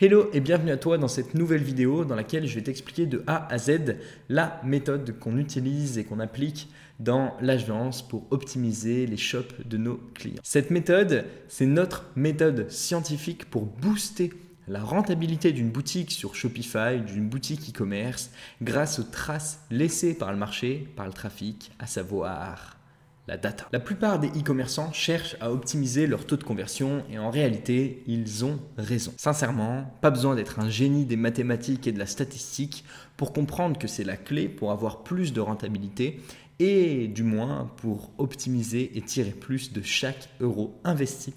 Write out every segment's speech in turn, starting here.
Hello et bienvenue à toi dans cette nouvelle vidéo dans laquelle je vais t'expliquer de A à Z la méthode qu'on utilise et qu'on applique dans l'agence pour optimiser les shops de nos clients. Cette méthode, c'est notre méthode scientifique pour booster la rentabilité d'une boutique sur Shopify, d'une boutique e-commerce, grâce aux traces laissées par le marché, par le trafic, à savoir la data. La plupart des e-commerçants cherchent à optimiser leur taux de conversion et en réalité, ils ont raison. Sincèrement, pas besoin d'être un génie des mathématiques et de la statistique pour comprendre que c'est la clé pour avoir plus de rentabilité et du moins pour optimiser et tirer plus de chaque euro investi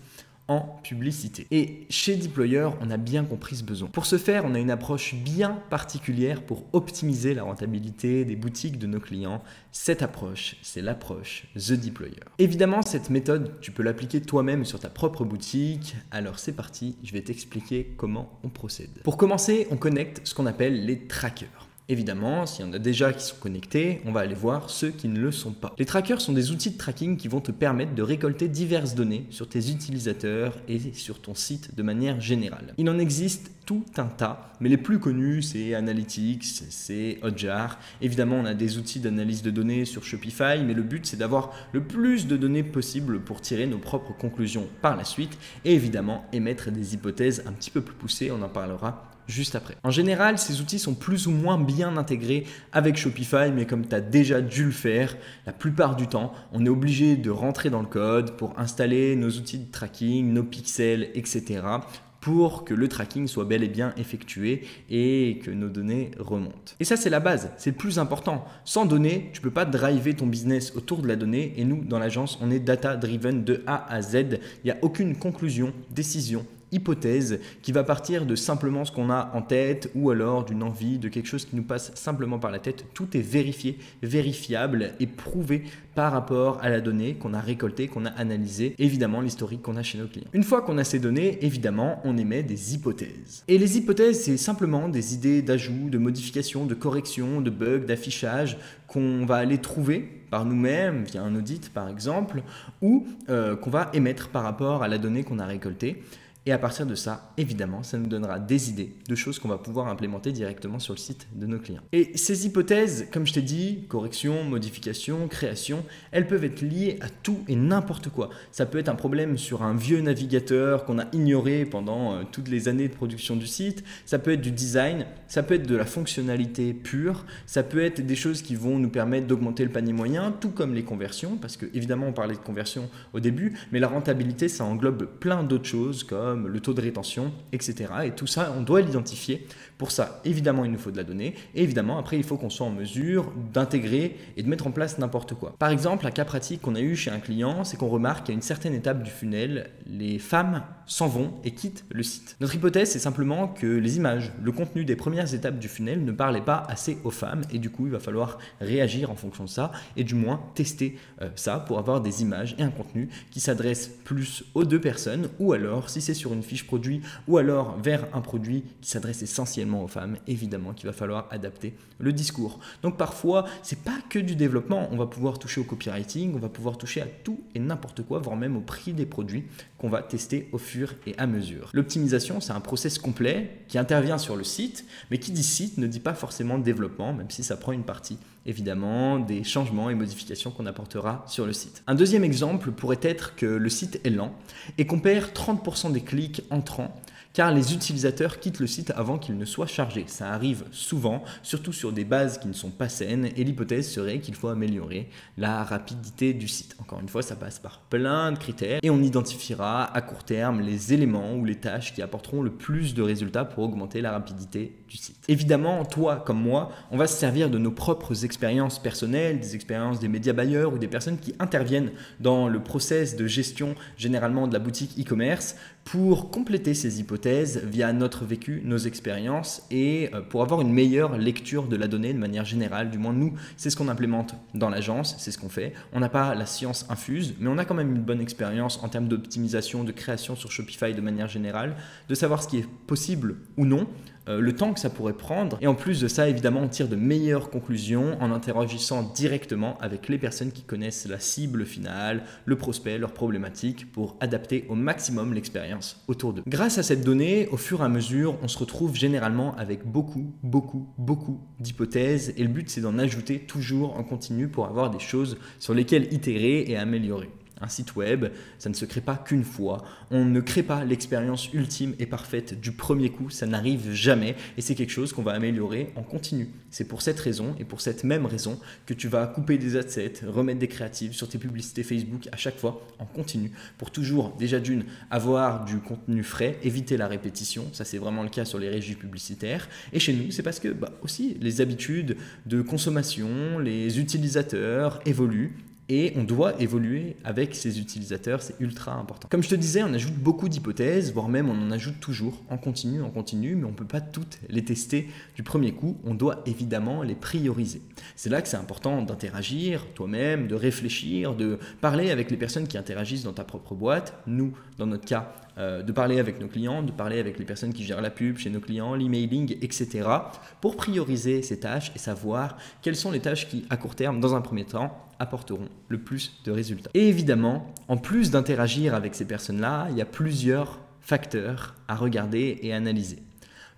en publicité. Et chez Deployer, on a bien compris ce besoin. Pour ce faire, on a une approche bien particulière pour optimiser la rentabilité des boutiques de nos clients. Cette approche, c'est l'approche The Deployer. Évidemment, cette méthode, tu peux l'appliquer toi-même sur ta propre boutique. Alors c'est parti, je vais t'expliquer comment on procède. Pour commencer, on connecte ce qu'on appelle les trackers. Évidemment, s'il y en a déjà qui sont connectés, on va aller voir ceux qui ne le sont pas. Les trackers sont des outils de tracking qui vont te permettre de récolter diverses données sur tes utilisateurs et sur ton site de manière générale. Il en existe tout un tas, mais les plus connus, c'est Analytics, c'est Hotjar. Évidemment, on a des outils d'analyse de données sur Shopify, mais le but, c'est d'avoir le plus de données possible pour tirer nos propres conclusions par la suite et évidemment émettre des hypothèses un petit peu plus poussées, on en parlera juste après. En général, ces outils sont plus ou moins bien intégrés avec Shopify, mais comme tu as déjà dû le faire, la plupart du temps, on est obligé de rentrer dans le code pour installer nos outils de tracking, nos pixels, etc. pour que le tracking soit bel et bien effectué et que nos données remontent. Et ça, c'est la base, c'est le plus important. Sans données, tu ne peux pas driver ton business autour de la donnée et nous, dans l'agence, on est data-driven de A à Z. Il n'y a aucune conclusion, décision, hypothèse qui va partir de simplement ce qu'on a en tête ou alors d'une envie, de quelque chose qui nous passe simplement par la tête. Tout est vérifié, vérifiable et prouvé par rapport à la donnée qu'on a récoltée, qu'on a analysée, évidemment l'historique qu'on a chez nos clients. Une fois qu'on a ces données, évidemment, on émet des hypothèses. Et les hypothèses, c'est simplement des idées d'ajout, de modification, de correction, de bugs, d'affichage qu'on va aller trouver par nous-mêmes, via un audit par exemple, ou qu'on va émettre par rapport à la donnée qu'on a récoltée. Et à partir de ça, évidemment, ça nous donnera des idées de choses qu'on va pouvoir implémenter directement sur le site de nos clients. Et ces hypothèses, comme je t'ai dit, correction, modification, création, elles peuvent être liées à tout et n'importe quoi. Ça peut être un problème sur un vieux navigateur qu'on a ignoré pendant toutes les années de production du site. Ça peut être du design, ça peut être de la fonctionnalité pure, ça peut être des choses qui vont nous permettre d'augmenter le panier moyen, tout comme les conversions, parce que évidemment on parlait de conversion au début, mais la rentabilité, ça englobe plein d'autres choses comme le taux de rétention, etc. Et tout ça, on doit l'identifier. Pour ça, évidemment, il nous faut de la donnée. Et évidemment, après, il faut qu'on soit en mesure d'intégrer et de mettre en place n'importe quoi. Par exemple, un cas pratique qu'on a eu chez un client, c'est qu'on remarque qu'à une certaine étape du funnel, les femmes s'en vont et quittent le site. Notre hypothèse, c'est simplement que les images, le contenu des premières étapes du funnel ne parlaient pas assez aux femmes. Et du coup, il va falloir réagir en fonction de ça et du moins tester ça pour avoir des images et un contenu qui s'adresse plus aux deux personnes ou alors, si c'est sur une fiche produit ou alors vers un produit qui s'adresse essentiellement aux femmes, évidemment qu'il va falloir adapter le discours. Donc parfois, c'est pas que du développement, on va pouvoir toucher au copywriting, on va pouvoir toucher à tout et n'importe quoi, voire même au prix des produits qu'on va tester au fur et à mesure. L'optimisation, c'est un process complet qui intervient sur le site, mais qui dit site ne dit pas forcément développement, même si ça prend une partie évidemment des changements et modifications qu'on apportera sur le site. Un deuxième exemple pourrait être que le site est lent et qu'on perd 30% des clics entrants car les utilisateurs quittent le site avant qu'il ne soit chargé. Ça arrive souvent, surtout sur des bases qui ne sont pas saines et l'hypothèse serait qu'il faut améliorer la rapidité du site. Encore une fois, ça passe par plein de critères et on identifiera à court terme les éléments ou les tâches qui apporteront le plus de résultats pour augmenter la rapidité du site. Évidemment, toi comme moi, on va se servir de nos propres expériences personnelles, des expériences des médias buyers ou des personnes qui interviennent dans le process de gestion généralement de la boutique e-commerce pour compléter ces hypothèses via notre vécu, nos expériences et pour avoir une meilleure lecture de la donnée de manière générale. Du moins nous, c'est ce qu'on implémente dans l'agence, c'est ce qu'on fait. On n'a pas la science infuse, mais on a quand même une bonne expérience en termes d'optimisation, de création sur Shopify de manière générale, de savoir ce qui est possible ou non, le temps que ça pourrait prendre. Et en plus de ça, évidemment, on tire de meilleures conclusions en interagissant directement avec les personnes qui connaissent la cible finale, le prospect, leurs problématiques pour adapter au maximum l'expérience d'expérience autour d'eux. Grâce à cette donnée, au fur et à mesure, on se retrouve généralement avec beaucoup d'hypothèses et le but c'est d'en ajouter toujours en continu pour avoir des choses sur lesquelles itérer et améliorer. Un site web, ça ne se crée pas qu'une fois. On ne crée pas l'expérience ultime et parfaite du premier coup, ça n'arrive jamais et c'est quelque chose qu'on va améliorer en continu. C'est pour cette raison et pour cette même raison que tu vas couper des assets, remettre des créatives sur tes publicités Facebook à chaque fois en continu pour toujours, déjà d'une, avoir du contenu frais, éviter la répétition, ça c'est vraiment le cas sur les régies publicitaires. Et chez nous, c'est parce que aussi les habitudes de consommation, les utilisateurs évoluent. Et on doit évoluer avec ces utilisateurs, c'est ultra important. Comme je te disais, on ajoute beaucoup d'hypothèses, voire même on en ajoute toujours en continu, mais on ne peut pas toutes les tester du premier coup, on doit évidemment les prioriser. C'est là que c'est important d'interagir toi-même, de réfléchir, de parler avec les personnes qui interagissent dans ta propre boîte, nous, dans notre cas, de parler avec nos clients, de parler avec les personnes qui gèrent la pub chez nos clients, l'emailing, etc. pour prioriser ces tâches et savoir quelles sont les tâches qui, à court terme, dans un premier temps, apporteront le plus de résultats. Et évidemment, en plus d'interagir avec ces personnes-là, il y a plusieurs facteurs à regarder et analyser.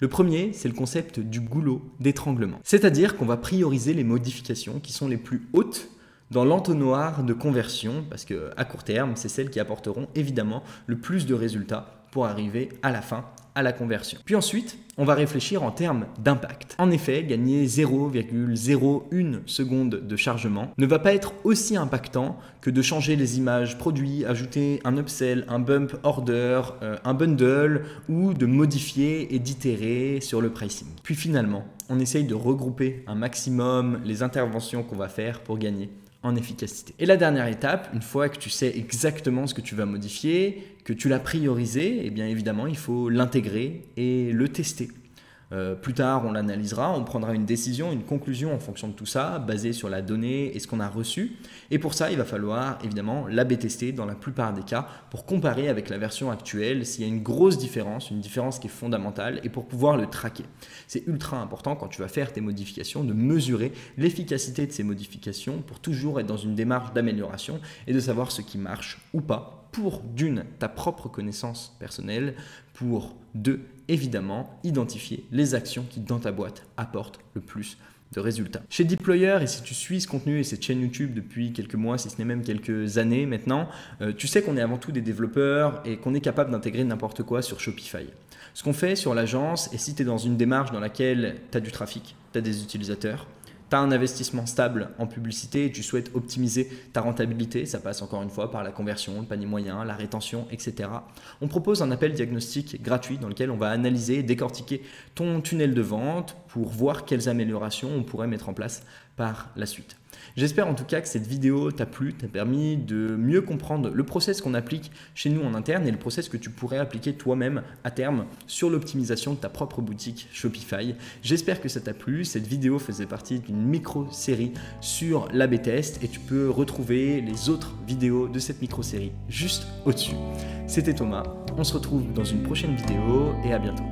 Le premier, c'est le concept du goulot d'étranglement. C'est-à-dire qu'on va prioriser les modifications qui sont les plus hautes dans l'entonnoir de conversion, parce qu'à court terme, c'est celles qui apporteront évidemment le plus de résultats pour arriver à la fin à la conversion. Puis ensuite, on va réfléchir en termes d'impact. En effet, gagner 0,01 seconde de chargement ne va pas être aussi impactant que de changer les images produits, ajouter un upsell, un bump order, un bundle ou de modifier et d'itérer sur le pricing. Puis finalement, on essaye de regrouper un maximum les interventions qu'on va faire pour gagner en efficacité. Et la dernière étape, une fois que tu sais exactement ce que tu vas modifier, que tu l'as priorisé, eh bien évidemment, il faut l'intégrer et le tester. Plus tard, on l'analysera, on prendra une décision, une conclusion en fonction de tout ça, basée sur la donnée et ce qu'on a reçu. Et pour ça, il va falloir évidemment l'A/B tester dans la plupart des cas pour comparer avec la version actuelle s'il y a une grosse différence, une différence qui est fondamentale et pour pouvoir le traquer. C'est ultra important quand tu vas faire tes modifications de mesurer l'efficacité de ces modifications pour toujours être dans une démarche d'amélioration et de savoir ce qui marche ou pas pour d'une, ta propre connaissance personnelle, pour deux, évidemment, identifier les actions qui dans ta boîte apportent le plus de résultats. Chez Deployer, et si tu suis ce contenu et cette chaîne YouTube depuis quelques mois, si ce n'est même quelques années maintenant, tu sais qu'on est avant tout des développeurs et qu'on est capable d'intégrer n'importe quoi sur Shopify. Ce qu'on fait sur l'agence, et si tu es dans une démarche dans laquelle tu as du trafic, tu as des utilisateurs, tu as un investissement stable en publicité et tu souhaites optimiser ta rentabilité, ça passe encore une fois par la conversion, le panier moyen, la rétention, etc. On propose un appel diagnostic gratuit dans lequel on va analyser et décortiquer ton tunnel de vente pour voir quelles améliorations on pourrait mettre en place par la suite. J'espère en tout cas que cette vidéo t'a plu, t'a permis de mieux comprendre le process qu'on applique chez nous en interne et le process que tu pourrais appliquer toi-même à terme sur l'optimisation de ta propre boutique Shopify. J'espère que ça t'a plu. Cette vidéo faisait partie d'une micro-série sur l'A/B test et tu peux retrouver les autres vidéos de cette micro-série juste au-dessus. C'était Thomas, on se retrouve dans une prochaine vidéo et à bientôt.